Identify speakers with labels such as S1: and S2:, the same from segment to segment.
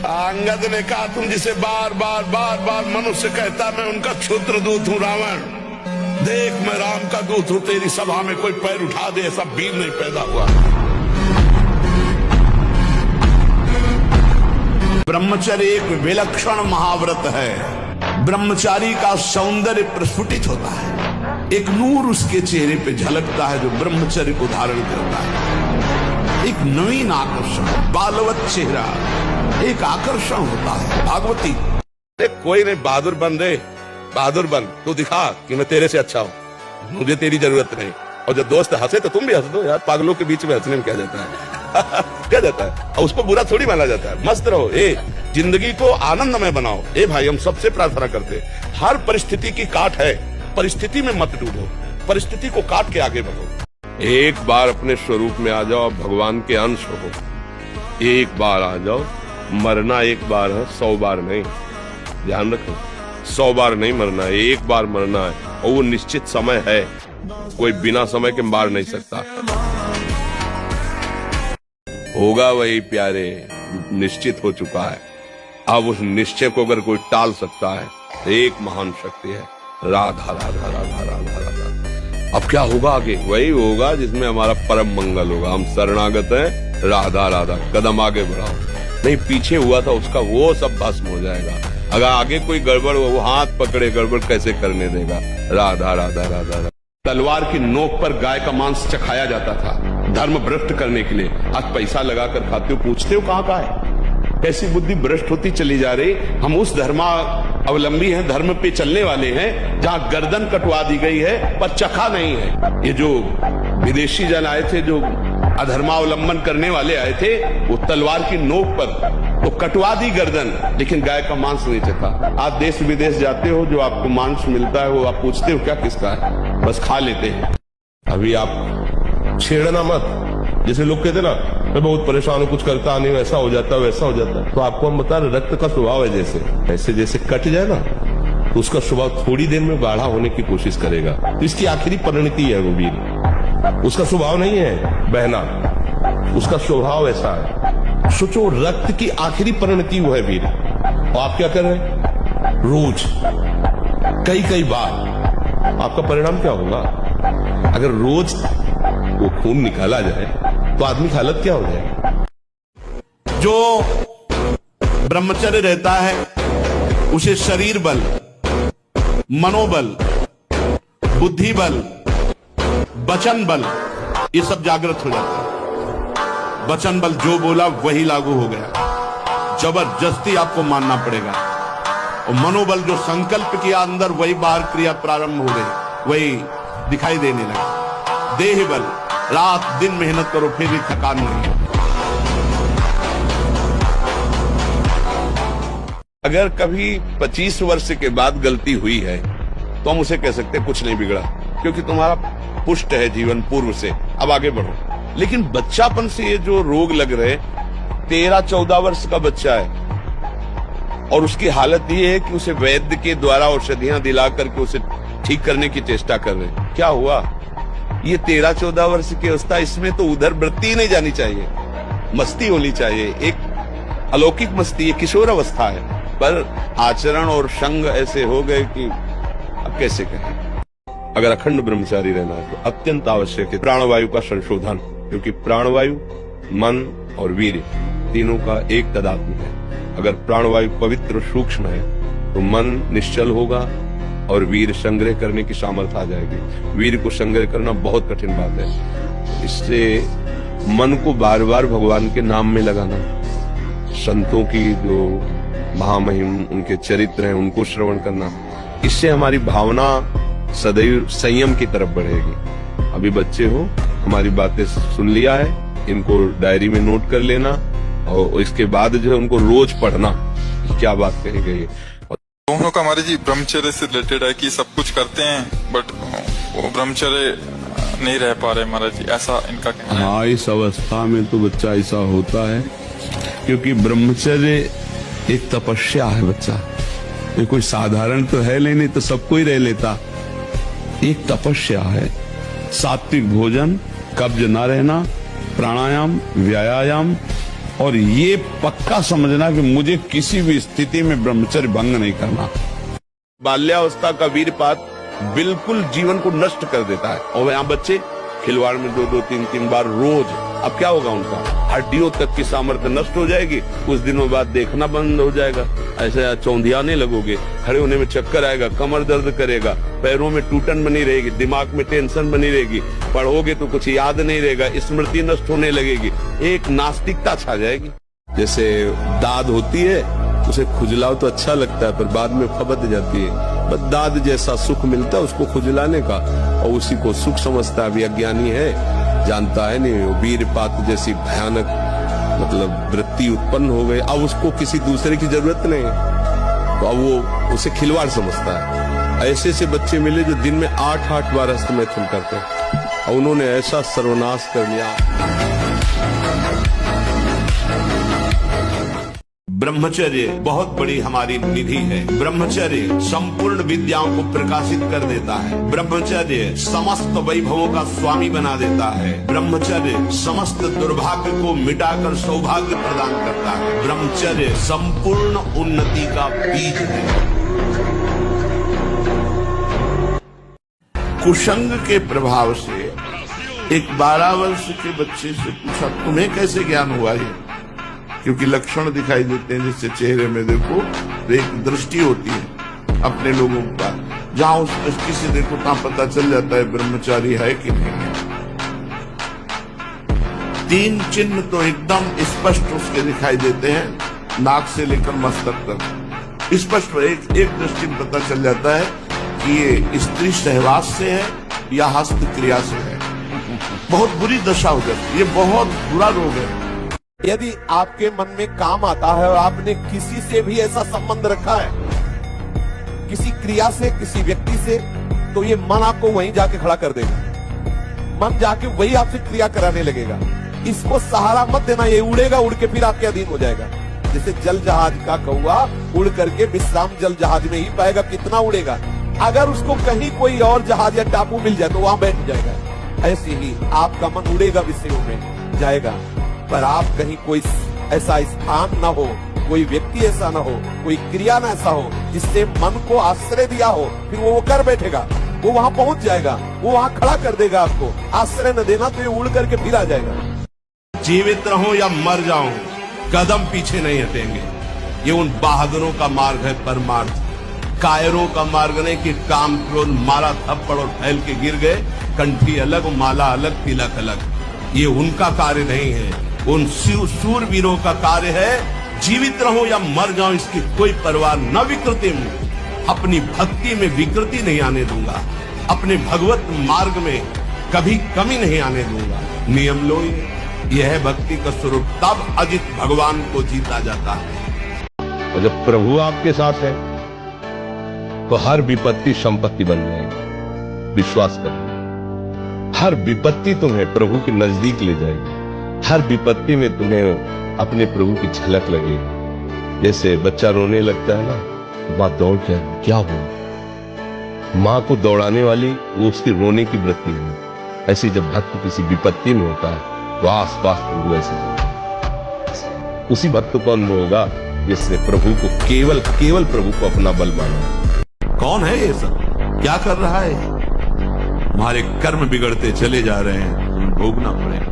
S1: अंगद ने कहा तुम जिसे बार बार बार बार मनुष्य कहता मैं उनका क्षुद्र दूत हूं रावण, देख मैं राम का दूत हूं, तेरी सभा में कोई पैर उठा दे ऐसा वीर नहीं पैदा हुआ। ब्रह्मचर्य एक विलक्षण महाव्रत है। ब्रह्मचारी का सौंदर्य प्रस्फुटित होता है, एक नूर उसके चेहरे पे झलकता है जो ब्रह्मचर्य को धारण करता है। एक नवीन आकर्षण, बालवत चेहरा, एक आकर्षण होता है। भागवती कोई नहीं, बहादुर बन रे, बहादुर बन, तू दिखा कि मैं तेरे से अच्छा हूं, मुझे तेरी जरूरत नहीं। और जब दोस्त हंसे तो तुम भी हंस दो यार, पागलों के बीच में हंसने में क्या जाता है क्या जाता है, और उसको बुरा थोड़ी माना जाता है। मस्त रहो, जिंदगी को आनंदमय बनाओ। भाई हम सबसे प्रार्थना करते हैं, हर परिस्थिति की काट है, परिस्थिति में मत डूबो, परिस्थिति को काट के आगे बढ़ो। एक बार अपने स्वरूप में आ जाओ, भगवान के अंश हो। एक बार आ जाओ, मरना एक बार है, 100 बार नहीं, ध्यान रखो। 100 बार नहीं मरना है, एक बार मरना है, और वो निश्चित समय है, कोई बिना समय के मार नहीं सकता। होगा वही प्यारे, निश्चित हो चुका है। अब उस निश्चय को अगर कोई टाल सकता है तो एक महान शक्ति है, राधा राधा राधा राधा राधा। अब क्या होगा आगे? वही होगा जिसमें हमारा परम मंगल होगा। हम शरणागत हैं, राधा राधा, कदम आगे बढ़ाओ। नहीं पीछे हुआ था उसका वो सब भस्म हो जाएगा। अगर आगे कोई गड़बड़ हो, वो हाथ पकड़े, गड़बड़ कैसे करने देगा? राधा राधा राधा राधा। तलवार की नोक पर गाय का मांस चखाया जाता था धर्म भ्रष्ट करने के लिए। आज पैसा लगाकर खाते हो, पूछते हो कहाँ का है? कैसी बुद्धि भ्रष्ट होती चली जा रही। हम उस धर्मावलंबी हैं, धर्म पे चलने वाले हैं जहाँ गर्दन कटवा दी गई है पर चखा नहीं है। ये जो विदेशी जन आए थे, जो अधर्मावलंबन करने वाले आए थे, वो तलवार की नोक पर तो कटवा दी गर्दन, लेकिन गाय का मांस नहीं चखा। आप देश विदेश जाते हो, जो आपको मांस मिलता है वो आप पूछते हो क्या किसका है, बस खा लेते हैं। अभी आप छेड़ना मत। जैसे लोग कहते ना मैं बहुत परेशान हूं, कुछ करता नहीं, वैसा हो जाता है वैसा हो जाता है। तो आपको हम बता रहे, रक्त का स्वभाव है जैसे जैसे कट जाए ना, तो उसका स्वभाव थोड़ी देर में गाढ़ा होने की कोशिश करेगा। तो इसकी आखिरी परिणति है वो वीर। उसका स्वभाव नहीं है बहना, उसका स्वभाव ऐसा है। सोचो, रक्त की आखिरी परिणति वो है वीर। और आप क्या कर रहे हैं? रोज कई बार आपका परिणाम क्या होगा? अगर रोज वो खून निकाला जाए तो आदमी की हालत क्या हो जाए? जो ब्रह्मचर्य रहता है उसे शरीर बल, मनोबल, बुद्धि बल, वचन बल, ये सब जागृत हो जाता है। वचन बल जो बोला वही लागू हो गया, जबरदस्ती आपको मानना पड़ेगा। और मनोबल जो संकल्प किया अंदर, वही बाहर क्रिया प्रारंभ हो गई, वही दिखाई देने लगा। देह बल, रात दिन मेहनत करो फिर भी थकान नहीं। अगर कभी 25 वर्ष के बाद गलती हुई है तो हम उसे कह सकते हैं कुछ नहीं बिगड़ा, क्योंकि तुम्हारा पुष्ट है जीवन पूर्व से, अब आगे बढ़ो। लेकिन बच्चापन से ये जो रोग लग रहे, 13-14 वर्ष का बच्चा है और उसकी हालत ये है कि उसे वैद्य के द्वारा औषधियां दिला करके उसे ठीक करने की चेष्टा कर रहे हैं। क्या हुआ? ये 13-14 वर्ष की अवस्था, इसमें तो उधर वृत्ति नहीं जानी चाहिए, मस्ती होनी चाहिए, एक अलौकिक मस्ती, ये किशोर अवस्था है। पर आचरण और संग ऐसे हो गए कि अब कैसे कहें। अगर अखंड ब्रह्मचारी रहना है तो अत्यंत आवश्यक है प्राणवायु का संशोधन, क्योंकि प्राणवायु, मन और वीर्य तीनों का एक तदात्म है। अगर प्राणवायु पवित्र सूक्ष्म है तो मन निश्चल होगा और वीर संग्रह करने की सामर्थ्य आ जाएगी। वीर को संग्रह करना बहुत कठिन बात है। इससे मन को बार बार भगवान के नाम में लगाना, संतों की जो महामहिम उनके चरित्र हैं उनको श्रवण करना, इससे हमारी भावना सदैव संयम की तरफ बढ़ेगी। अभी बच्चे हो, हमारी बातें सुन लिया है, इनको डायरी में नोट कर लेना और इसके बाद जो है उनको रोज पढ़ना क्या बात कही गई है।
S2: दोनों का हमारे जी ब्रह्मचर्य से रिलेटेड है कि सब कुछ करते हैं बट वो ब्रह्मचर्य नहीं रह पा रहे महाराज जी, ऐसा इनका कहना है।
S1: हाँ, इस अवस्था में तो बच्चा ऐसा होता है क्योंकि ब्रह्मचर्य एक तपस्या है। बच्चा ये कोई साधारण तो है नहीं तो सबको ही रह लेता। एक तपस्या है। सात्विक भोजन, कब्ज न रहना, प्राणायाम, व्यायाम
S3: और ये पक्का समझना कि मुझे किसी भी स्थिति में ब्रह्मचर्य भंग नहीं करना।
S1: बाल्यावस्था का वीरपात बिल्कुल जीवन को नष्ट कर देता है। और यहाँ बच्चे खिलवाड़ में 2-2, 3-3 बार रोज, अब क्या होगा उनका? हड्डियों तक की सामर्थ्य नष्ट हो जाएगी। कुछ दिनों बाद देखना बंद हो जाएगा, ऐसे चौंधियाने लगोगे, खड़े होने में चक्कर आएगा, कमर दर्द करेगा, पैरों में टूटन बनी रहेगी, दिमाग में टेंशन बनी रहेगी, पढ़ोगे तो कुछ याद नहीं रहेगा, स्मृति नष्ट होने लगेगी, एक नास्तिकता छा जाएगी। जैसे दाद होती है, उसे खुजलाओ तो अच्छा लगता है, पर बाद में फबत जाती है। बस दाद जैसा सुख मिलता है उसको खुजलाने का, और उसी को सुख समझता है। अभी अज्ञानी है, जानता है नहीं, वीरपात जैसी भयानक मतलब वृत्ति उत्पन्न हो गई। अब उसको किसी दूसरे की जरूरत नहीं है, तो अब वो उसे खिलवाड़ समझता है। ऐसे ऐसे बच्चे मिले जो दिन में 8-8 बार हस्तमैथुन करते हैं, और उन्होंने ऐसा सर्वनाश कर लिया।
S3: ब्रह्मचर्य बहुत बड़ी हमारी निधि है। ब्रह्मचर्य संपूर्ण विद्याओं को प्रकाशित कर देता है। ब्रह्मचर्य समस्त वैभवों का स्वामी बना देता है। ब्रह्मचर्य समस्त दुर्भाग्य को मिटाकर सौभाग्य प्रदान करता है। ब्रह्मचर्य संपूर्ण उन्नति का बीज है। कुसंग के प्रभाव से एक 12 वर्ष के बच्चे से पूछा, तुम्हें कैसे ज्ञान हुआ? ये क्योंकि लक्षण दिखाई देते हैं, जिससे चेहरे में देखो तो एक दृष्टि होती है अपने लोगों का, जहां उस दृष्टि से देखो तहां पता चल जाता है ब्रह्मचारी है कि नहीं है। 3 चिन्ह तो एकदम स्पष्ट उसके दिखाई देते हैं, नाक से लेकर मस्तक तक स्पष्ट एक दृष्टि में पता चल जाता है कि ये स्त्री सहवास से है या हस्त क्रिया से है। बहुत बुरी दशा हो जाती है, ये बहुत बुरा रोग है।
S4: यदि आपके मन में काम आता है और आपने किसी से भी ऐसा संबंध रखा है, किसी क्रिया से, किसी व्यक्ति से, तो ये मन आपको वहीं जाके खड़ा कर देगा। मन जाके वही आपसे क्रिया कराने लगेगा। इसको सहारा मत देना, ये उड़ेगा, उड़ के फिर आपके अधीन हो जाएगा। जैसे जल जहाज का कौवा उड़ करके विश्राम जल जहाज में ही पाएगा, कितना उड़ेगा। अगर उसको कहीं कोई और जहाज या टापू मिल जाए तो वहां बैठ जाएगा। ऐसे ही आपका मन उड़ेगा, विषयों में जाएगा, पर आप कहीं कोई ऐसा स्थान ना हो, कोई व्यक्ति ऐसा ना हो, कोई क्रिया ना ऐसा हो जिससे मन को आश्रय दिया हो, फिर वो कर बैठेगा, वो वहां पहुंच जाएगा, वो वहां खड़ा कर देगा आपको। आश्रय न देना तो ये उड़ करके फिर आ जाएगा।
S3: जीवित रहूं या मर जाऊं, कदम पीछे नहीं हटेंगे। ये उन बहादुरों का मार्ग है परमार्थ। कायरों का मार्ग नहीं कि काम क्रोध मारा थप्पड़ और फैल के गिर गए, कंठी अलग, माला अलग, तिलक अलग। ये उनका कार्य नहीं है। उन शूरवीरों का कार्य है जीवित रहूं या मर जाऊं, इसकी कोई परवाह न विकृति में। अपनी भक्ति में विकृति नहीं आने दूंगा, अपने भगवत मार्ग में कभी कमी नहीं आने दूंगा। नियम लो, यह है भक्ति का स्वरूप। तब अजित भगवान को जीता जाता है।
S1: और जब प्रभु आपके साथ है तो हर विपत्ति संपत्ति बन जाएगी। विश्वास करो, हर विपत्ति तुम्हें प्रभु के नजदीक ले जाएगी। हर विपत्ति में तुम्हें अपने प्रभु की झलक लगेगी। जैसे बच्चा रोने लगता है ना, माँ दौड़ के क्या हो, माँ को दौड़ाने वाली वो उसकी रोने की वृत्ति है। ऐसे जब भक्त किसी विपत्ति में होता है तो आस पास प्रभु ऐसे, उसी भक्त को अनुभव होगा जिसने प्रभु को केवल प्रभु को अपना बल माना।
S3: कौन है ये सब, क्या कर रहा है? हमारे कर्म बिगड़ते चले जा रहे हैं, भोगना पड़ेगा।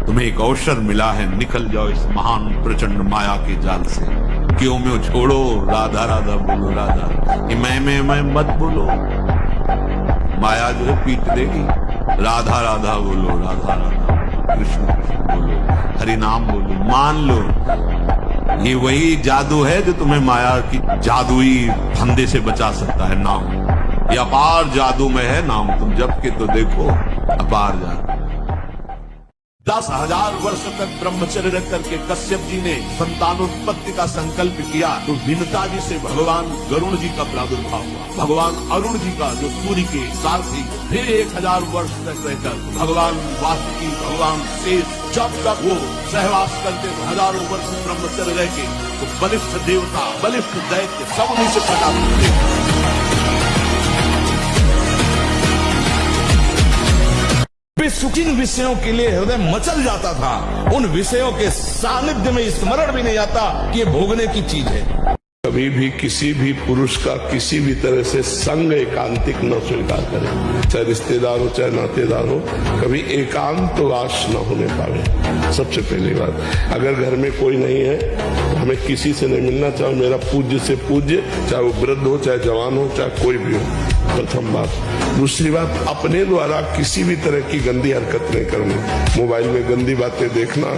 S3: तुम्हें एक अवसर मिला है, निकल जाओ इस महान प्रचंड माया के जाल से। क्यों में छोड़ो, राधा राधा बोलो, राधा। ये मैं मत बोलो, माया जो है पीट देगी। राधा राधा बोलो, राधा राधा, कृष्ण कृष्ण बोलो, हरि नाम बोलो, मान लो ये वही जादू है जो तुम्हें माया की जादुई फंदे से बचा सकता है। नाम ये अपार जादू में है, नाम तुम जप के तो देखो, अपार जादू। 10,000 वर्ष तक ब्रह्मचर्य रख करके कश्यप जी ने संतानोत्पत्ति का संकल्प किया, तो विनता जी से भगवान गरुण जी का प्रादुर्भाव हुआ। भगवान अरुण जी का, जो सूर्य के सारथी, फिर 1000 वर्ष तक रहकर भगवान वासुकी, भगवान शेष, जब तक वो सहवास करते तो हजारों वर्ष ब्रह्मचर्य रह के, तो बलिष्ठ देवता, बलिष्ठ दैत्य सब उन्हीं से प्रकाश होते।
S5: जिन विषयों के लिए हृदय मचल जाता था, उन विषयों के सानिध्य में स्मरण भी नहीं आता कि ये भोगने की चीज है।
S1: कभी भी किसी भी पुरुष का किसी भी तरह से संग एकांतिक न स्वीकार करें, चाहे रिश्तेदार हो चाहे नातेदार हो, कभी एकांतवास न होने पावे। सबसे पहली बात, अगर घर में कोई नहीं है तो हमें किसी से नहीं मिलना, चाहे मेरा पूज्य से पूज्य, चाहे वो वृद्ध हो चाहे जवान हो चाहे कोई भी हो, प्रथम बात। दूसरी बात, अपने द्वारा किसी भी तरह की गंदी हरकत नहीं करनी, मोबाइल में गंदी बातें देखना,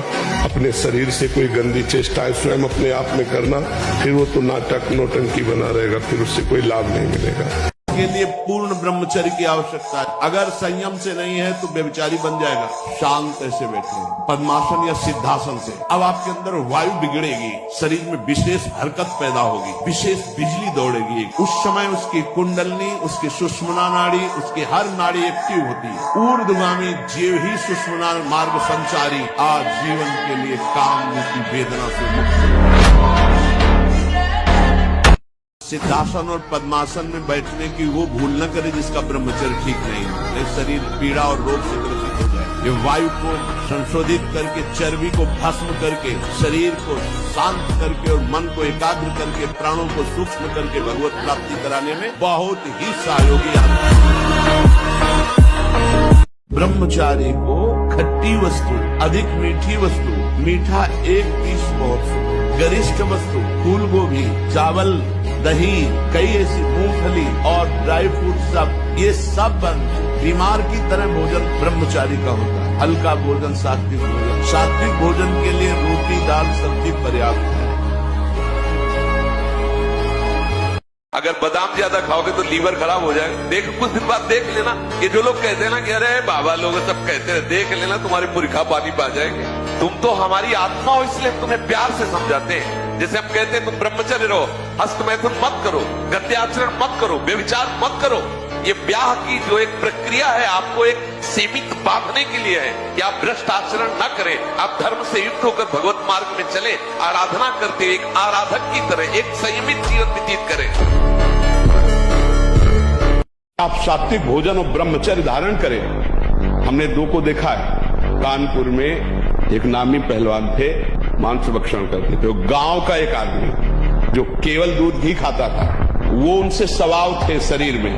S1: अपने शरीर से कोई गंदी चेष्टाएं स्वयं अपने आप में करना, फिर वो तो नाटक नौटंकी बना रहेगा, फिर उससे कोई लाभ नहीं मिलेगा।
S3: के लिए पूर्ण ब्रह्मचर्य की आवश्यकता है। अगर संयम से नहीं है तो व्यभिचारी बन जाएगा। शांत ऐसे बैठे पद्मासन या सिद्धासन से अब आपके अंदर वायु बिगड़ेगी, शरीर में विशेष हरकत पैदा होगी, विशेष बिजली दौड़ेगी। उस समय उसकी कुंडलनी, उसकी सुषुम्ना नाड़ी, उसकी हर नाड़ी एक्टिव होती है। ऊर्ध्वगामी जीव ही सुषुम्ना मार्ग संचारी आज जीवन के लिए काम की वेदना से मुक्त। सिद्धासन और पद्मासन में बैठने की वो भूल न करे जिसका ब्रह्मचर्य ठीक नहीं है, शरीर पीड़ा और रोग से ग्रसित हो जाए। ये वायु को संशोधित करके, चर्बी को भस्म करके, शरीर को शांत करके और मन को एकाग्र करके, प्राणों को सूक्ष्म करके भगवत प्राप्ति कराने में बहुत ही सहयोगी आता है। ब्रह्मचारी को खट्टी वस्तु, अधिक मीठी वस्तु, मीठा एक पीस बहुत, गरिष्ठ वस्तु, फूल गोभी, चावल, दही, कई ऐसी मूंगफली और ड्राई फ्रूट, सब ये सब बीमार की तरह भोजन ब्रह्मचारी का होता है। हल्का भोजन, सात्विक भोजन। सात्विक भोजन के लिए रोटी दाल सब्जी पर्याप्त है।
S1: अगर बादाम ज्यादा खाओगे तो लीवर खराब हो जाएगा। देख, कुछ दिन बाद देख लेना, ये जो लोग कहते हैं ना कि अरे बाबा लोग सब कहते हैं, देख लेना तुम्हारे मुर्खा पानी पा जाएंगे। तुम तो हमारी आत्मा हो, इसलिए हम तुम्हें प्यार से समझाते हैं। जैसे हम कहते हैं तुम ब्रह्मचर्य रहो, हस्तमैथुन मत करो, गद्याचरण मत करो, व्यभिचार मत करो। ये ब्याह की जो एक प्रक्रिया है, आपको एक सीमित बांधने के लिए है कि आप भ्रष्ट आचरण न करें, आप धर्म से युक्त होकर भगवत मार्ग में चले, आराधना करते एक आराधक की तरह एक संयमित जीवन व्यतीत करें।
S3: आप सात्विक भोजन और ब्रह्मचर्य धारण करें। हमने दो को देखा है। कानपुर में एक नामी पहलवान थे, मांस भक्षण करते थे। गांव का एक आदमी जो केवल दूध घी खाता था, वो उनसे सवाल थे शरीर में।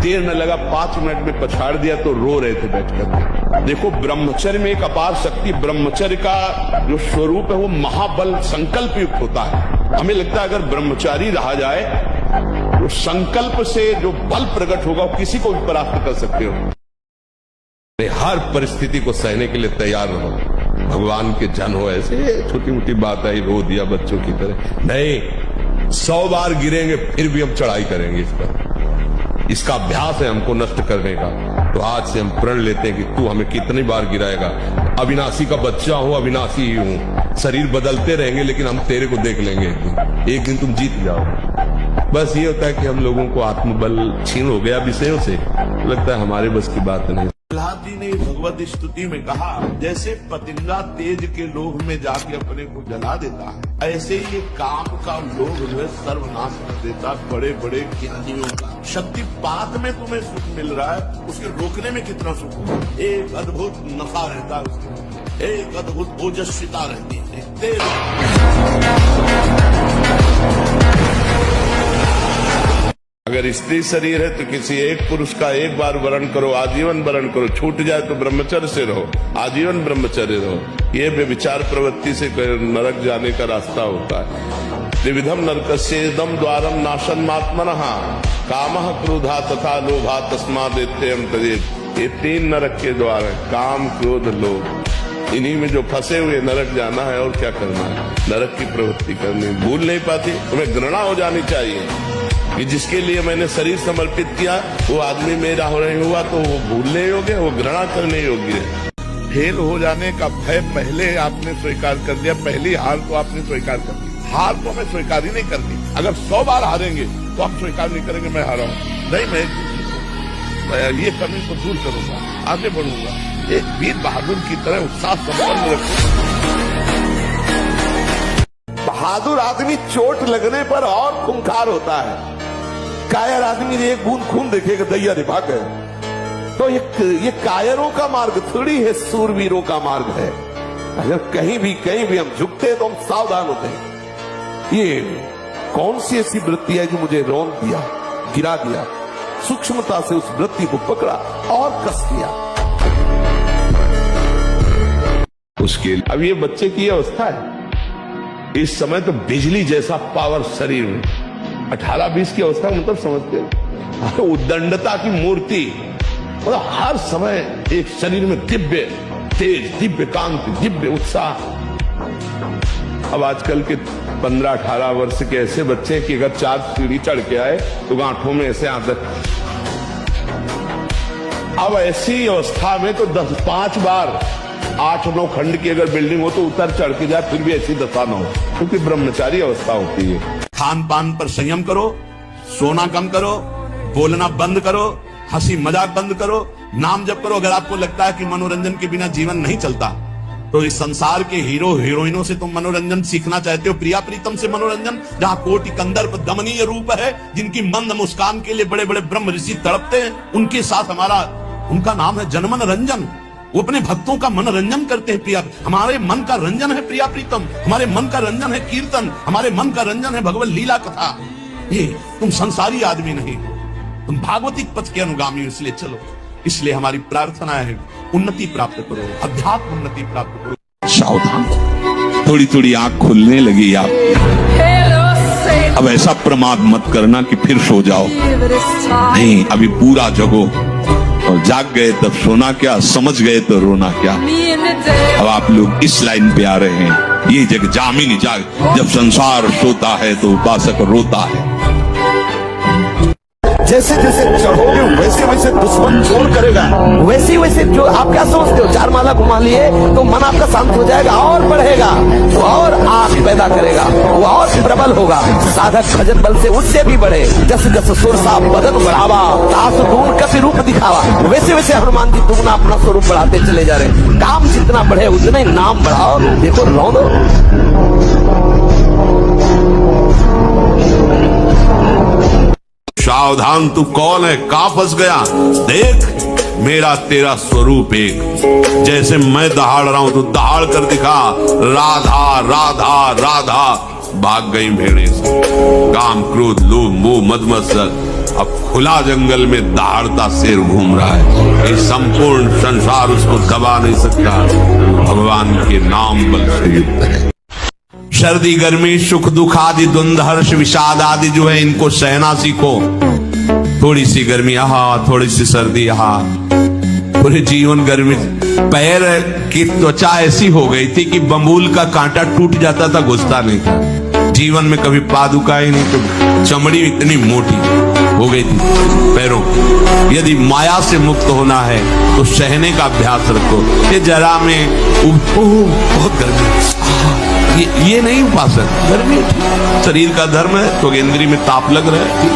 S3: देर न लगा, 5 मिनट में पछाड़ दिया तो रो रहे थे बैठकर। देखो, ब्रह्मचर्य में एक अपार शक्ति, ब्रह्मचर्य का जो स्वरूप है वो महाबल संकल्प युक्त होता है। हमें लगता है अगर ब्रह्मचारी रहा जाए तो संकल्प से जो बल प्रकट होगा वो किसी को भी परास्त कर सकते हो। हर परिस्थिति को सहने के लिए तैयार रहो। भगवान के जन हो, ऐसे छोटी मोटी बात आई रो दिया बच्चों की तरह नहीं, 100 बार गिरेंगे फिर भी हम चढ़ाई करेंगे इस पर। इसका अभ्यास है हमको नष्ट करने का। तो आज से हम प्रण लेते हैं कि तू हमें कितनी बार गिराएगा। अविनाशी का बच्चा हूं, अविनाशी ही हूं, शरीर बदलते रहेंगे लेकिन हम तेरे को देख लेंगे एक दिन तुम जीत जाओ। बस ये होता है कि हम लोगों को आत्मबल छीन हो गया विषयों से, लगता है हमारे बस की बात नहीं। प्रहलाद जी ने भगवत स्तुति में कहा, जैसे पतिंगा तेज के लोभ में जाके अपने को जला देता है, ऐसे ही ये काम का लोभ जो है सर्वनाश कर देता बड़े बड़े ज्ञानियों का। शक्तिपात में तुम्हें सुख मिल रहा है, उसके रोकने में कितना सुख होगा। एक अद्भुत नशा रहता है उसके, एक अद्भुत ओजस्विता रहती है,
S1: अगर स्त्री शरीर है तो किसी एक पुरुष का एक बार वरण करो, आजीवन वरण करो। छूट जाए तो ब्रह्मचर्य से रहो, आजीवन ब्रह्मचर्य रहो। ये व्यभिचार प्रवृत्ति से नरक जाने का रास्ता होता है। त्रिविधम नरकस्येदम द्वारम नाशनमात्मनः कामः क्रोधा तथा लोभा तस्मादेत्ययं तजेत। ये 3 नरक के द्वार है, काम क्रोध लोभ। इन्हीं में जो फंसे हुए नरक जाना है और क्या करना है, नरक की प्रवृत्ति करनी। भूल नहीं पाती, तुम्हें घृणा हो जानी चाहिए कि जिसके लिए मैंने शरीर समर्पित किया वो आदमी मेरा हो नहीं हुआ तो वो भूलने योग्य, वो घृणा करने योग्य है। फेल हो जाने का भय पहले आपने स्वीकार कर लिया, पहली हार तो आपने स्वीकार कर ली। हार तो हमें स्वीकार ही नहीं करनी। अगर 100 बार हारेंगे तो आप स्वीकार नहीं करेंगे मैं हारा हूं, नहीं मैं ये कमी को दूर करूंगा, आगे बढ़ूंगा। एक वीर बहादुर की तरह उत्साह संपन्न रखूंगा।
S4: बहादुर आदमी चोट लगने पर और खूंखार होता है। कायर आदमी एक बूंद खून देखेगा दैया रे भाग गए। तो ये कायरों का मार्ग थोड़ी है, सूरवीरों का मार्ग है। अगर कहीं भी हम झुकते हैं तो हम सावधान होते हैं। ये कौन सी ऐसी वृत्ति है जो मुझे रौंद दिया, गिरा दिया? सूक्ष्मता से उस वृत्ति को पकड़ा और कस दिया।
S3: उसके अब ये बच्चे की अवस्था है, इस समय तो बिजली जैसा पावर शरीर में, 18-20 की अवस्था मतलब समझते हो, उद्दंडता की मूर्ति, मतलब हर समय एक शरीर में दिव्य तेज, दिव्य कांति, दिव्य उत्साह। अब आजकल के 15-18 वर्ष के ऐसे बच्चे कि अगर 4 सीढ़ी चढ़ के आए तो गांठों में ऐसे आदत। अब ऐसी अवस्था में तो 5 बार 8-9 खंड की अगर बिल्डिंग हो तो उतर चढ़ के जाए फिर भी ऐसी दशा न हो, क्योंकि ब्रह्मचारी अवस्था होती है।
S5: खान पान पर संयम करो, सोना कम करो, बोलना बंद करो, हंसी मजाक बंद करो, नाम जप करो। अगर आपको लगता है कि मनोरंजन के बिना जीवन नहीं चलता, तो इस संसार के हीरो हीरोइनों से तुम मनोरंजन सीखना चाहते हो, प्रिया प्रीतम से मनोरंजन, जहां कोटि कंदर्प दमनीय रूप है, जिनकी मंद मुस्कान के लिए बड़े बड़े ब्रह्म ऋषि तड़पते हैं, उनके साथ उनका नाम है जनमन रंजन। वो अपने भक्तों का मनोरंजन करते हैं। प्रिया, हमारे मन का रंजन है प्रिया प्रीतम, हमारे मन का रंजन है कीर्तन, हमारे मन का रंजन है भगवत लीला कथा। ये तुम संसारी आदमी नहीं, तुम भागवतिक पथ के अनुगामी हो, इसलिए चलो। इसलिए हमारी प्रार्थना है, उन्नति प्राप्त करो, अध्यात्म उन्नति प्राप्त करो।
S3: सावधान, थोड़ी थोड़ी आंख खुलने लगी आप। अब ऐसा प्रमाद मत करना कि फिर सो जाओ, नहीं, अभी पूरा जगो। और जाग गए तब सोना क्या, समझ गए तो रोना क्या। अब आप लोग इस लाइन पे आ रहे हैं, ये जग जामिनी जाग। जब संसार सोता है तो उपासक रोता है।
S4: जैसे जैसे चढ़ोगे वैसे वैसे दुश्मन जोर करेगा, वैसे वैसे जो आप क्या समझते हो, 4 माला घुमा लिए तो मन आपका शांत हो जाएगा, और बढ़ेगा, वो और आग पैदा करेगा, वो और प्रबल होगा। साधक भजन बल से उससे भी बढ़े। जस जस सुर सा बदन बढ़ावा, तास दून कपि रूप दिखावा। वैसे वैसे हनुमान जी दुगना अपना स्वरूप बढ़ाते चले जा रहे। काम जितना बढ़े उतना ही नाम बढ़ाओ। देखो रौंदो,
S3: सावधान, तू कौन है, कहां फंस गया? देख, मेरा तेरा स्वरूप एक। जैसे मैं दहाड़ रहा हूं तो दहाड़ कर दिखा, राधा राधा राधा। भाग गई भेड़े से, काम क्रोध लोभ मोह मद मत्सर। अब खुला जंगल में दहाड़ता शेर घूम रहा है। ये संपूर्ण संसार उसको दबा नहीं सकता, भगवान के नाम बल से युक्त है। सर्दी गर्मी सुख दुख आदि द्वंद्व हर्ष विषाद आदि जो है, इनको सहना सीखो। थोड़ी सी गर्मी यहाँ, थोड़ी सी सर्दी यहाँ, पूरे जीवन गर्मी। पैर की त्वचा ऐसी हो गई थी कि बंबूल का कांटा टूट जाता था, घुसता नहीं था। जीवन में कभी पादुका ही नहीं, तो चमड़ी इतनी मोटी हो गई थी पैरों। यदि माया से मुक्त होना है तो सहने का अभ्यास रखो। ये जरा में बहुत गर्मी, ये नहीं उपासक, गर्मी शरीर का धर्म है, तो इंद्री में ताप लग रहा है।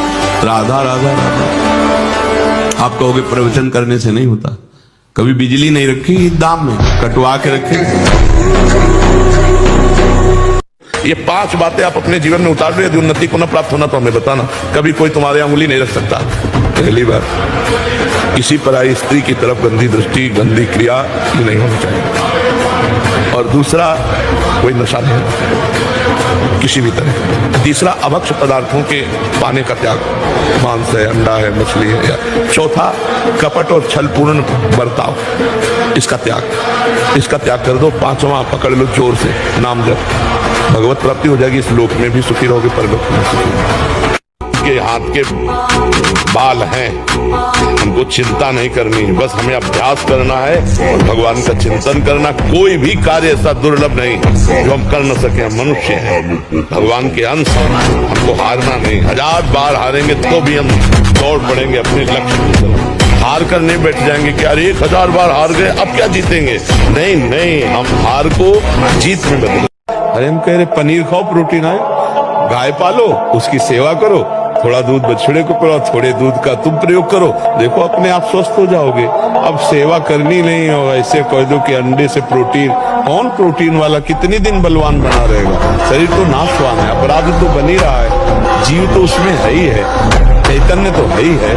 S3: राधा राधा राधा। आप कहोगे प्रवचन करने से नहीं होता। कभी बिजली नहीं रखी दाम में, कटवा के रखे।
S1: ये 5 बातें आप अपने जीवन में उतार रहे, यदि उन्नति को न प्राप्त होना तो हमें बताना। कभी कोई तुम्हारे अंगुली नहीं रख सकता। पहली बार, किसी पराई स्त्री की तरफ गंदी दृष्टि, गंदी क्रिया नहीं होनी चाहिए। और दूसरा, कोई नशा नहीं होना चाहिए किसी भी तरह। तीसरा, अभक्ष पदार्थों के पाने का त्याग, मांस है, अंडा है, मछली है। चौथा, कपट और छलपूर्ण बर्ताव, इसका त्याग कर दो। 5वां, पकड़ लो जोर से नाम जप, भगवत प्राप्ति हो जाएगी। इस लोक में भी सुखी रहोगे, परलोक में सुखी रहोगे। के हाथ के बाल हैं, हमको चिंता नहीं करनी है, बस हमें अभ्यास करना है और भगवान का चिंतन करना। कोई भी कार्य ऐसा दुर्लभ नहीं जो हम कर न सके। हम मनुष्य हैं, भगवान के अंश हैं, हमको हारना नहीं। 1000 बार हारेंगे तो भी हम दौड़ पड़ेंगे अपने लक्ष्य की तरफ। हार कर नहीं बैठ जाएंगे कि यार 1000 बार हार गए, अब क्या जीतेंगे। नहीं, हम हार को जीत में बदलें। अरे हम कह रहे पनीर खाओ, प्रोटीन आए, गाय पालो, उसकी सेवा करो, थोड़ा दूध बछड़े को पिलाओ, थोड़े दूध का तुम प्रयोग करो, देखो अपने आप स्वस्थ हो जाओगे। अब सेवा करनी नहीं हो, ऐसे कह दो कि अंडे से प्रोटीन, कौन प्रोटीन वाला कितने दिन बलवान बना रहेगा। शरीर तो नाशवान है, अपराध तो बन ही रहा है। जीव तो उसमें है ही है, चैतन्य तो है ही है।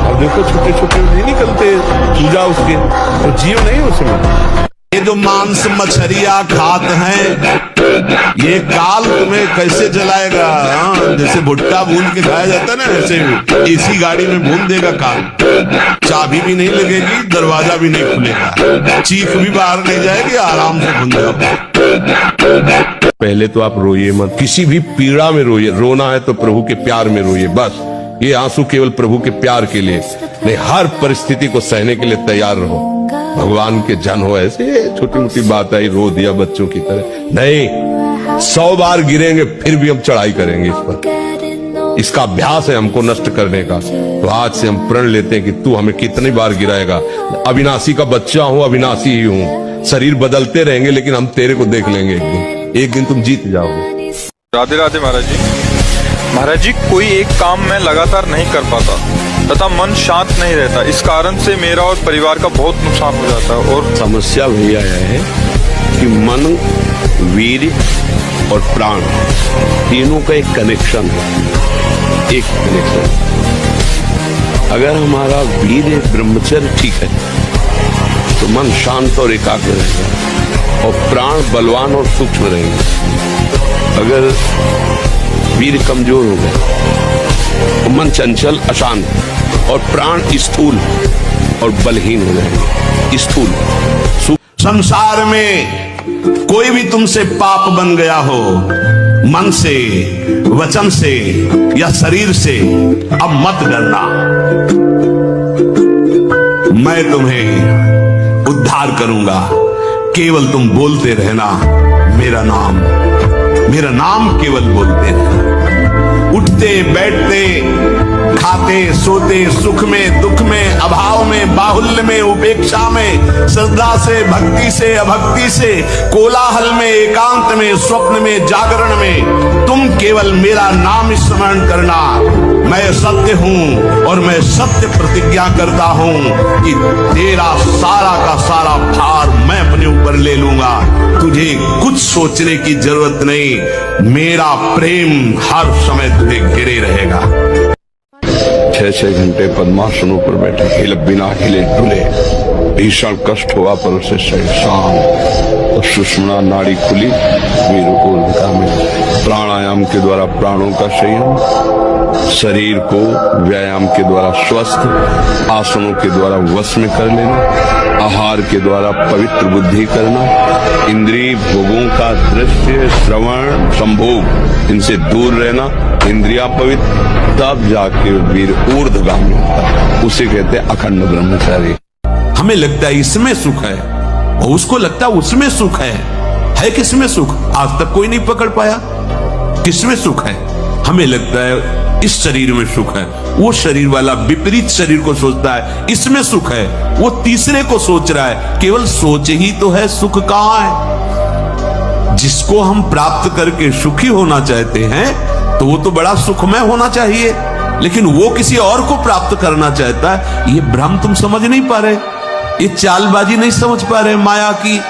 S1: अब देखो छोटे छोटे नहीं निकलते पूजा उसके, तो जीव नहीं उसमें।
S5: ये जो मांस मछलियां खात हैं, ये काल तुम्हें कैसे जलाएगा? हाँ, जैसे भुट्टा भून के खाया जाता है ना, ऐसे इसी गाड़ी में भून देगा काल। चाबी भी नहीं लगेगी, दरवाजा भी नहीं खुलेगा, चीख भी बाहर नहीं जाएगी, आराम से भून जाओगे।
S1: पहले तो आप रोइए मत, किसी भी पीड़ा में रोइए। रोना है तो प्रभु के प्यार में रोइए, बस। ये आंसू केवल प्रभु के प्यार के लिए नहीं, हर परिस्थिति को सहने के लिए तैयार रहो। भगवान के जन हो, ऐसे छोटी मोटी बात आई रो दिया बच्चों की तरह नहीं। 100 बार गिरेंगे फिर भी हम चढ़ाई करेंगे इस पर। इसका अभ्यास है हमको नष्ट करने का। तो आज से हम प्रण लेते हैं कि तू हमें कितनी बार गिराएगा। अविनाशी का बच्चा हूं, अविनाशी ही हूं। शरीर बदलते रहेंगे लेकिन हम तेरे को देख लेंगे एक दिन। एक दिन तुम जीत जाओगे।
S2: राधे राधे महाराज जी। महाराज जी, कोई एक काम मैं लगातार नहीं कर पाता तथा मन शांत नहीं रहता। इस कारण से मेरा और परिवार का बहुत नुकसान हो जाता है। और
S1: समस्या भैया यह है कि मन, वीर और प्राण तीनों का एक कनेक्शन है, एक कनेक्शन। अगर हमारा वीर ब्रह्मचर्य ठीक है तो मन शांत और एकाग्र रहेगा और प्राण बलवान और सूक्ष्म रहेंगे। अगर वीर कमजोर हो गया तो मन चंचल अशांत और प्राण स्थूल और बलहीन हो जाएंगे। स्थूल
S5: संसार में कोई भी तुमसे पाप बन गया हो, मन से, वचन से या शरीर से, अब मत डरना। मैं तुम्हें उद्धार करूंगा। केवल तुम बोलते रहना मेरा नाम केवल बोलते रहना। उठते बैठते, खाते सोते, सुख में दुख में, अभाव में बाहुल्य में, उपेक्षा में, श्रद्धा से भक्ति से अभक्ति से, कोलाहल में एकांत में, स्वप्न में जागरण में, तुम केवल मेरा नाम स्मरण करना। मैं सत्य हूं और मैं सत्य प्रतिज्ञा करता हूं कि तेरा सारा का सारा भार मैं अपने ऊपर ले लूंगा। तुझे कुछ सोचने की जरूरत नहीं। मेरा प्रेम हर समय तुझे घेरे रहेगा।
S1: 6-6 घंटे पद्मासनों पर बैठे, हिले बिना हिले डुले, भीषण कष्ट हुआ पर उसे शरीर शांत और सुषुम्ना नाड़ी खुली। वीर ऊर्ध्वता में प्राणायाम के द्वारा प्राणों का संयम, शरीर को व्यायाम के द्वारा स्वस्थ, आसनों के द्वारा वश में कर लेना, आहार के द्वारा पवित्र बुद्धि करना, इंद्रिय भोगों का दृश्य, श्रवण, संभोग, इनसे दूर रहना, इंद्रिया पवित्र, तब जाके वीर ऊर्ध्वगामी होता है। उसे कहते हैं अखंड ब्रह्मचारी।
S5: हमें लगता है इसमें सुख है और उसको लगता है उसमें सुख है किसमें सुख? आज तक कोई नहीं पकड़ पाया किसमें सुख है। हमें लगता है इस शरीर में सुख है, वो शरीर वाला विपरीत शरीर को सोचता है इसमें सुख है, वो तीसरे को सोच रहा है। केवल सोच ही तो है, सुख कहां है? जिसको हम प्राप्त करके सुखी होना चाहते हैं तो वो तो बड़ा सुखमय होना चाहिए, लेकिन वो किसी और को प्राप्त करना चाहता है। ये भ्रम तुम समझ नहीं पा रहे, ये चालबाजी नहीं समझ पा रहे माया की।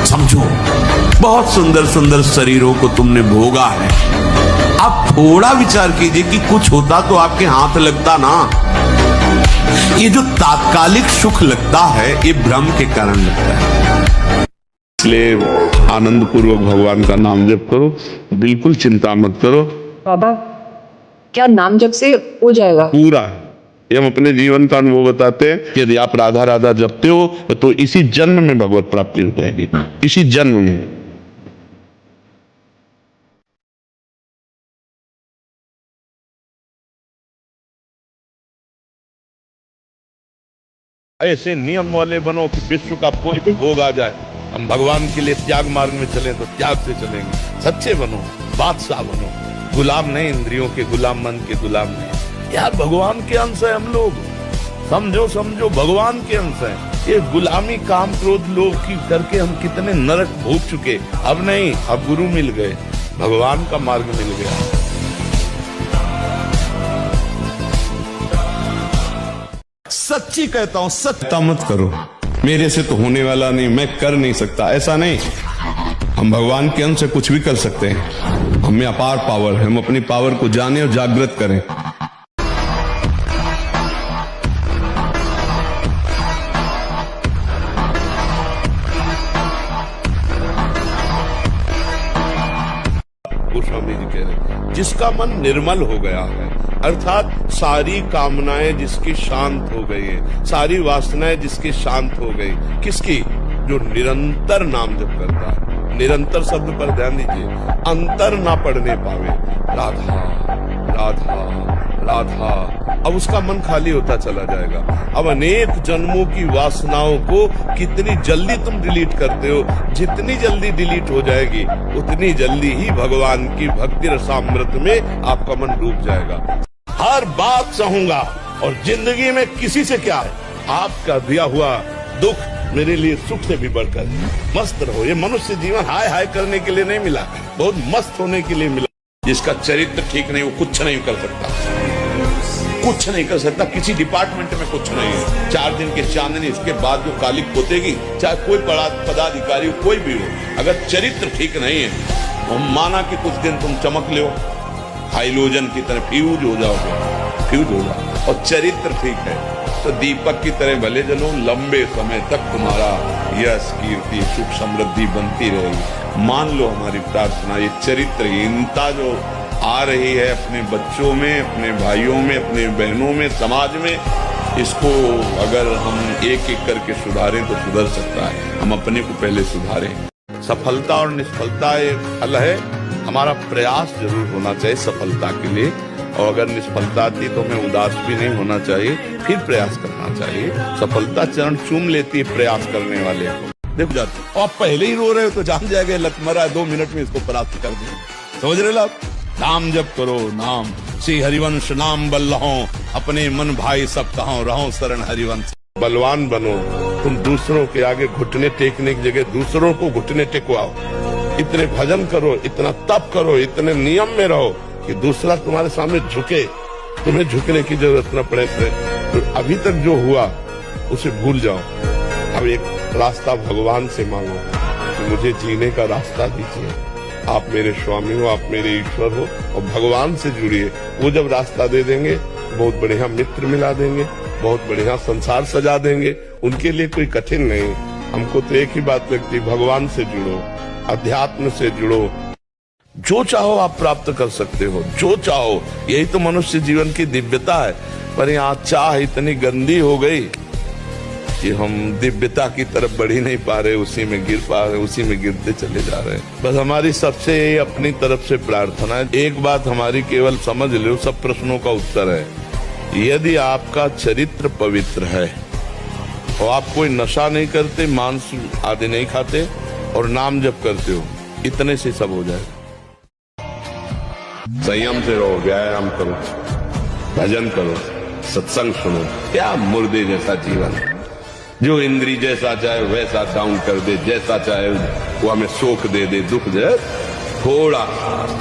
S5: समझो, बहुत सुंदर सुंदर शरीरों को तुमने भोगा है। आप थोड़ा विचार कीजिए कि कुछ होता तो आपके हाथ लगता ना। ये जो तात्कालिक सुख लगता है ये भ्रम के कारण लगता है।
S1: इसलिए आनंद पूर्वक भगवान का नाम जप करो, बिल्कुल चिंता मत करो।
S6: बाबा, क्या नाम जप से हो जाएगा?
S1: पूरा ये हम अपने जीवन का अनुभव बताते हैं कि यदि आप राधा राधा जपते हो तो इसी जन्म में भगवत प्राप्ति हो जाएगी, इसी जन्म में। ऐसे नियम वाले बनो कि विश्व का कोई भी भोग आ जाए, हम भगवान के लिए त्याग मार्ग में चलें तो त्याग से चलेंगे। सच्चे बनो, बादशाह बनो, गुलाम नहीं, इंद्रियों के गुलाम, मन के गुलाम नहीं। यार भगवान के अंश है हम लोग, समझो समझो, भगवान के अंश है। ये गुलामी काम क्रोध लोभ की करके हम कितने नरक भोग चुके। अब नहीं, अब गुरु मिल गए, भगवान का मार्ग मिल गया।
S5: सच्ची कहता हूं, सत्ता मत करो। मेरे से तो होने वाला नहीं, मैं कर नहीं सकता, ऐसा नहीं। हम भगवान के अंश से कुछ भी कर सकते हैं।
S1: हमें अपार पावर है, हम अपनी पावर को जाने और जागृत करें।
S3: गोस्वामी जी कह रहे हैं, जिसका मन निर्मल हो गया है, अर्थात सारी कामनाएं जिसकी शांत हो गई है, सारी वासनाएं जिसकी शांत हो गई, किसकी? जो निरंतर नाम जप करता है। निरंतर शब्द पर ध्यान दीजिए, अंतर ना पड़ने पावे, राधा राधा राधा, अब उसका मन खाली होता चला जाएगा। अब अनेक जन्मों की वासनाओं को कितनी जल्दी तुम डिलीट करते हो, जितनी जल्दी डिलीट हो जाएगी उतनी जल्दी ही भगवान की भक्ति रसामृत में आपका मन डूब जाएगा। हर बात सहूंगा और जिंदगी में किसी से क्या है, आपका दिया हुआ दुख मेरे लिए सुख से भी बढ़कर। मस्त रहो, ये मनुष्य जीवन हाय हाय करने के लिए नहीं मिला, बहुत मस्त होने के लिए मिला। जिसका चरित्र ठीक नहीं वो कुछ नहीं कर सकता, कुछ नहीं कर सकता, किसी डिपार्टमेंट में कुछ नहीं है। 4 दिन के चांदनी इसके बाद जो काली पोतेगी, चाहे कोई बड़ा पदाधिकारी हो, कोई भी हो, अगर चरित्र ठीक नहीं है तो माना कि कुछ दिन तुम चमक लो, हाइलोजन की तरह फ्यूज हो जाओ, और चरित्र ठीक है तो दीपक की तरह भले जलो, लंबे समय तक तुम्हारा यश कीर्ति सुख समृद्धि बनती रहेगी। मान लो हमारी प्रार्थना, ये चरित्रहीनता जो आ रही है अपने बच्चों में, अपने भाइयों में, अपने बहनों में, समाज में, इसको अगर हम एक एक करके सुधारें तो सुधर सकता है। हम अपने को पहले सुधारें। सफलता और निष्फलता एक फल है, हमारा प्रयास जरूर होना चाहिए सफलता के लिए, और अगर निष्फलता आती तो हमें उदास भी नहीं होना चाहिए, फिर प्रयास करना चाहिए। सफलता चरण चूम लेती है प्रयास करने वाले को। देखो जाते आप पहले ही रो रहे हो तो जान जाएगा लतमरा 2 मिनट में इसको परास्त कर देंगे। समझ रहे आप? नाम जप करो, नाम श्री हरिवंश नाम बल्लहो, अपने मन भाई सब कहो, रहो शरण हरिवंश। बलवान बनो, तुम दूसरों के आगे घुटने टेकने की जगह दूसरों को घुटने टेकवाओ। इतने भजन करो, इतना तप करो, इतने नियम में रहो कि दूसरा तुम्हारे सामने झुके, तुम्हें झुकने की जरूरत न पड़े। तो अभी तक जो हुआ उसे भूल जाओ। अब एक रास्ता भगवान से मांगो कि मुझे जीने का रास्ता दीजिए, आप मेरे स्वामी हो, आप मेरे ईश्वर हो, और भगवान से जुड़िए। वो जब रास्ता दे देंगे, बहुत बढ़िया मित्र मिला देंगे, बहुत बढ़िया संसार सजा देंगे। उनके लिए कोई कठिन नहीं। हमको तो एक ही बात लगती है, भगवान से जुड़ो, अध्यात्म से जुड़ो। जो चाहो आप प्राप्त कर सकते हो, जो चाहो। यही तो मनुष्य जीवन की दिव्यता है। पर यहाँ चाह इतनी गंदी हो गई कि हम दिव्यता की तरफ बढ़ ही नहीं पा रहे, उसी में गिर पा रहे, उसी में गिरते चले जा रहे हैं। बस हमारी सबसे अपनी तरफ से प्रार्थना है, एक बात हमारी केवल समझ लो, सब प्रश्नों का उत्तर है। यदि आपका चरित्र पवित्र है और आप कोई नशा नहीं करते, मांस आदि नहीं खाते और नाम जप करते हो, इतने से सब हो जाएगा।
S1: संयम से रहो, व्यायाम करो, भजन करो, सत्संग सुनो। क्या मुर्दे जैसा जीवन है, जो इंद्री जैसा चाहे वैसा काउंट कर दे, जैसा चाहे वो हमें शोक दे दे, दुख दे। थोड़ा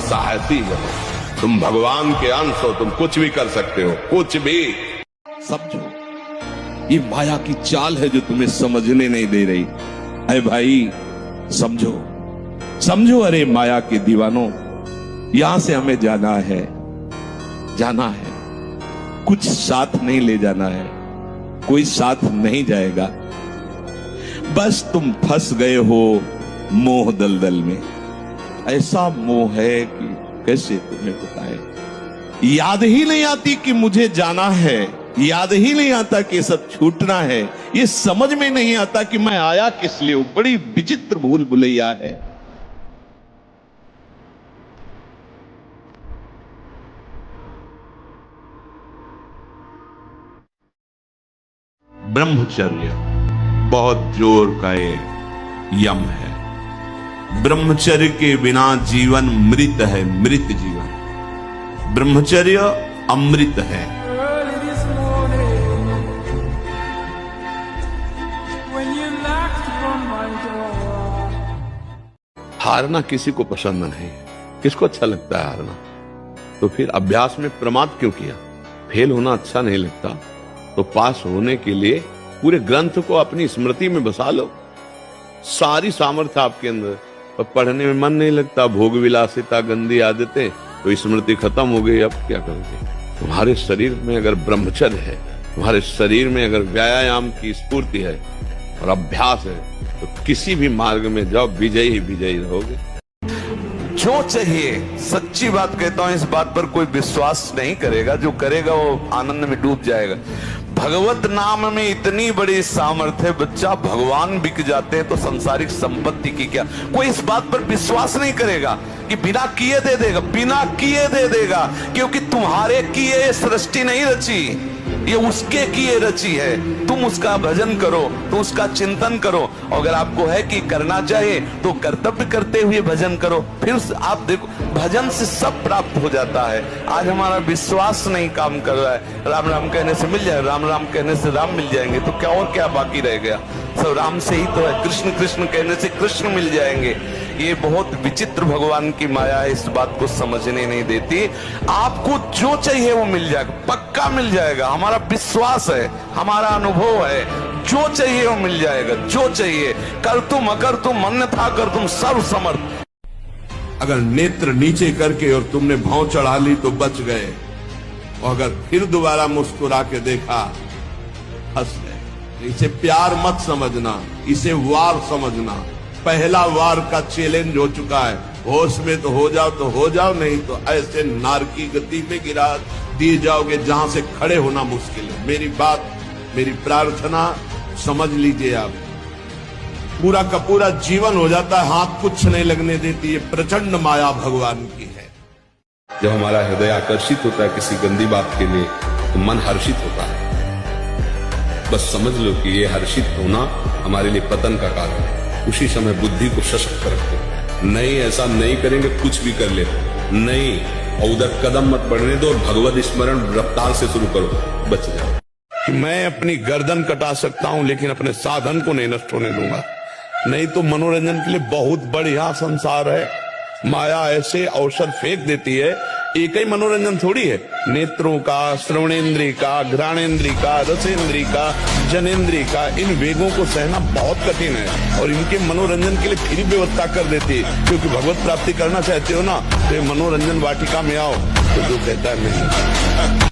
S1: साहसी बनो, तुम भगवान के अंश हो, तुम कुछ भी कर सकते हो, कुछ भी।
S3: समझो ये माया की चाल है जो तुम्हें समझने नहीं दे रही। अरे भाई समझो, समझो, अरे माया के दीवानों, यहां से हमें जाना है, जाना है, कुछ साथ नहीं ले जाना है, कोई साथ नहीं जाएगा। बस तुम फंस गए हो मोह दलदल में। ऐसा मोह है कि कैसे तुम्हें बताएं। याद ही नहीं आती कि मुझे जाना है, याद ही नहीं आता कि सब छूटना है, ये समझ में नहीं आता कि मैं आया किस लिए। बड़ी विचित्र भूल भुलैया है। ब्रह्मचर्य बहुत जोर का एक यम है। ब्रह्मचर्य के बिना जीवन मृत है, मृत जीवन। ब्रह्मचर्य अमृत है।
S1: हारना किसी को पसंद नहीं, किसको अच्छा लगता है हारना? तो फिर अभ्यास में प्रमाद क्यों किया? फेल होना अच्छा नहीं लगता तो पास होने के लिए पूरे ग्रंथ को अपनी स्मृति में बसा लो। सारी सामर्थ्य आपके अंदर, और पढ़ने में मन नहीं लगता, भोग विलासिता, गंदी आदतें, तो स्मृति खत्म हो गई। अब क्या करोगे? तुम्हारे शरीर में अगर ब्रह्मचर्य है, तुम्हारे शरीर में अगर व्यायाम की स्फूर्ति है और अभ्यास है, तो किसी भी मार्ग में जाओ, विजयी ही विजयी रहोगे।
S7: जो चाहिए, सच्ची बात कहता हूं, इस बात पर कोई विश्वास नहीं करेगा, जो करेगा वो आनंद में डूब जाएगा। भगवत नाम में इतनी बड़ी सामर्थ्य, बच्चा भगवान बिक जाते हैं तो संसारिक संपत्ति की क्या। कोई इस बात पर विश्वास नहीं करेगा कि बिना किए दे देगा, बिना किए दे देगा, क्योंकि तुम्हारे किए सृष्टि नहीं रची, ये उसके किए रची है। तुम उसका भजन करो, तुम उसका चिंतन करो। अगर आपको है कि करना चाहिए तो कर्तव्य करते हुए भजन करो, फिर आप देखो भजन से सब प्राप्त हो जाता है। आज हमारा विश्वास नहीं काम कर रहा है। राम राम कहने से मिल जाए, राम राम कहने से राम मिल जाएंगे, तो क्या और क्या बाकी रह गया? सब राम से ही तो है। कृष्ण कृष्ण कहने से कृष्ण मिल जाएंगे। ये बहुत विचित्र भगवान की माया है, इस बात को समझने नहीं देती। आपको जो चाहिए वो मिल जाएगा, पक्का मिल जाएगा। हमारा विश्वास है, हमारा अनुभव है, जो चाहिए वो मिल जाएगा। जो चाहिए, कर तुम अकर तुम अन्यथा कर तुम सर्व समर्थ।
S3: अगर नेत्र नीचे करके और तुमने भौं चढ़ा ली तो बच गए, और अगर फिर दोबारा मुस्कुरा के देखा, हंस गए। इसे प्यार मत समझना, इसे वार समझना। पहला वार का चैलेंज हो चुका है। होश में तो हो जाओ, नहीं तो ऐसे नारकी गति पे गिरा दिए जाओगे जहां से खड़े होना मुश्किल है। मेरी बात, मेरी प्रार्थना समझ लीजिए आप। पूरा का पूरा जीवन हो जाता है, हाथ कुछ नहीं लगने देती। ये प्रचंड माया भगवान की है।
S1: जब हमारा हृदय आकर्षित होता है किसी गंदी बात के लिए, तो मन हर्षित होता है। बस समझ लो कि ये हर्षित होना हमारे लिए पतन का कारण है। उसी समय बुद्धि को सशक्त रखो। नहीं, ऐसा नहीं करेंगे, कुछ भी कर ले, नहीं, और उधर कदम मत बढ़ने दो, और भगवत स्मरण रफ्तार से शुरू करो, बच जाओ।
S3: मैं अपनी गर्दन कटा सकता हूं, लेकिन अपने साधन को नहीं नष्ट होने दूंगा। नहीं तो मनोरंजन के लिए बहुत बढ़िया संसार है। माया ऐसे अवसर फेंक देती है। एक ही मनोरंजन थोड़ी है, नेत्रों का, श्रवणेन्द्रिय का, घ्राणेन्द्रिय का, रसेन्द्रिय का, जनेन्द्रिय का, इन वेगों को सहना बहुत कठिन है। और इनके मनोरंजन के लिए फिर व्यवस्था कर देती है, क्योंकि भगवत प्राप्ति करना चाहते हो ना, तो मनोरंजन वाटिका में आओ। तो जो कहता है नहीं।